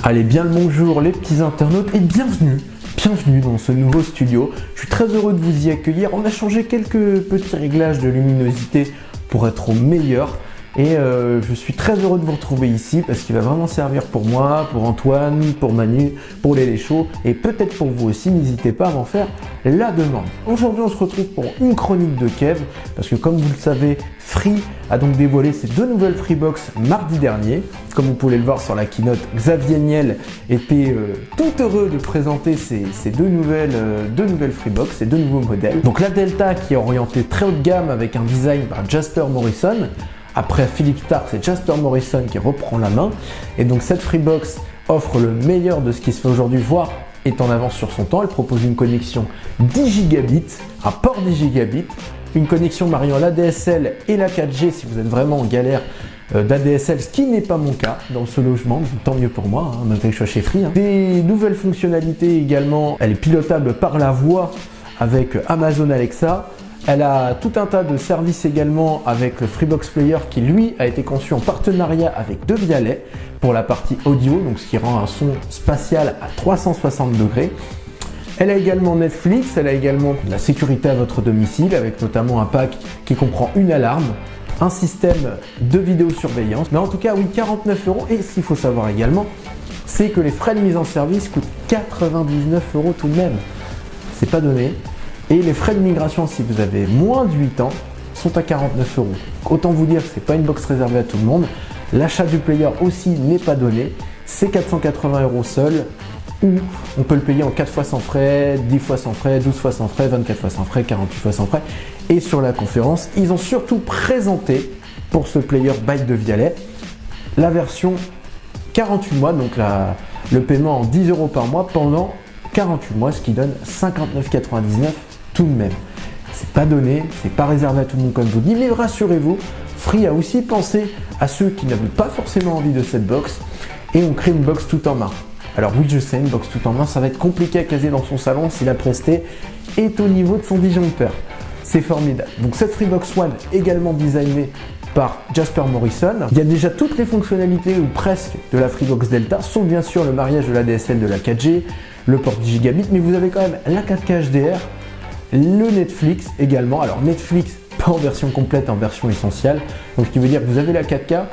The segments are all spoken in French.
Allez, bien le bonjour les petits internautes et bienvenue dans ce nouveau studio. Je suis très heureux de vous y accueillir. On a changé quelques petits réglages de luminosité pour être au meilleur. Et je suis très heureux de vous retrouver ici parce qu'il va vraiment servir pour moi, pour Antoine, pour Manu, pour les Léchauds et peut-être pour vous aussi. N'hésitez pas à m'en faire la demande. Aujourd'hui, on se retrouve pour une chronique de Kev parce que comme vous le savez, Free a donc dévoilé ses deux nouvelles Freebox mardi dernier. Comme vous pouvez le voir sur la keynote, Xavier Niel était tout heureux de présenter ces deux nouvelles Freebox, ces deux nouveaux modèles. Donc la Delta qui est orientée très haut de gamme avec un design par Jasper Morrison. Après Philippe Starck, c'est Jasper Morrison qui reprend la main. Et donc cette Freebox offre le meilleur de ce qui se fait aujourd'hui, voire est en avance sur son temps. Elle propose une connexion 10 gigabits, un port 10 gigabits, une connexion mariant l'ADSL et la 4G si vous êtes vraiment en galère d'ADSL, ce qui n'est pas mon cas dans ce logement, donc tant mieux pour moi, malgré que je sois chez Free. Des nouvelles fonctionnalités également, elle est pilotable par la voix avec Amazon Alexa. Elle a tout un tas de services également avec le Freebox Player qui lui a été conçu en partenariat avec Devialet pour la partie audio, donc ce qui rend un son spatial à 360 degrés. Elle a également Netflix, elle a également la sécurité à votre domicile avec notamment un pack qui comprend une alarme, un système de vidéosurveillance. Mais en tout cas, oui, 49 €. Et ce qu'il faut savoir également, c'est que les frais de mise en service coûtent 99 € tout de même. C'est pas donné. Et les frais de migration, si vous avez moins de 8 ans, sont à 49 €. Autant vous dire que ce n'est pas une box réservée à tout le monde. L'achat du player aussi n'est pas donné. C'est 480 € seul, ou on peut le payer en 4 fois sans frais, 10 fois sans frais, 12 fois sans frais, 24 fois sans frais, 48 fois sans frais. Et sur la conférence, ils ont surtout présenté pour ce player by Devialet la version 48 mois, donc le paiement en 10 € par mois pendant 48 mois, ce qui donne 59,99 € tout de même. C'est pas donné, c'est pas réservé à tout le monde comme je vous dis, mais rassurez-vous, Free a aussi pensé à ceux qui n'avaient pas forcément envie de cette box et on crée une box tout en main. Alors oui, je sais, une box tout en main, ça va être compliqué à caser dans son salon si la presté est au niveau de son disjoncteur. C'est formidable. Donc cette Freebox One, également designée par Jasper Morrison. Il y a déjà toutes les fonctionnalités ou presque de la Freebox Delta, sauf bien sûr le mariage de l'ADSL de la 4G, le port 10 gigabits, mais vous avez quand même la 4K HDR, le Netflix également. Alors Netflix, pas en version complète, en version essentielle. Donc ce qui veut dire que vous avez la 4K,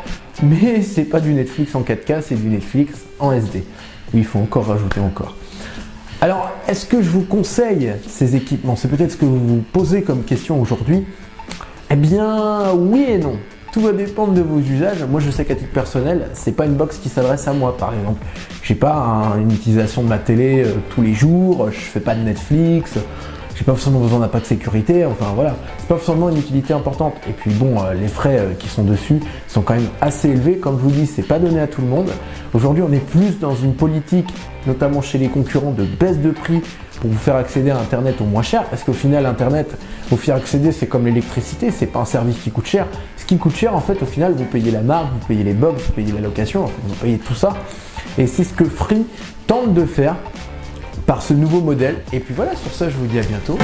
mais c'est pas du Netflix en 4K, c'est du Netflix en SD. Oui, il faut encore rajouter encore. Alors, est-ce que je vous conseille ces équipements? C'est peut-être ce que vous vous posez comme question aujourd'hui. Eh bien, oui et non. Tout va dépendre de vos usages. Moi, je sais qu'à titre personnel, c'est pas une box qui s'adresse à moi, par exemple. J'ai pas une utilisation de ma télé tous les jours. Je fais pas de Netflix. J'ai pas forcément besoin d'un pack de sécurité. Enfin voilà, c'est pas forcément une utilité importante. Et puis bon, les frais qui sont dessus sont quand même assez élevés. Comme je vous dis, c'est pas donné à tout le monde. Aujourd'hui, on est plus dans une politique, notamment chez les concurrents, de baisse de prix pour vous faire accéder à Internet au moins cher. Parce qu'au final, Internet, vous faire accéder, c'est comme l'électricité, c'est pas un service qui coûte cher. Ce qui coûte cher, en fait, au final, vous payez la marque, vous payez les box, vous payez la location, en fait, vous payez tout ça. Et c'est ce que Free tente de faire par ce nouveau modèle. Et puis voilà, sur ça, je vous dis à bientôt.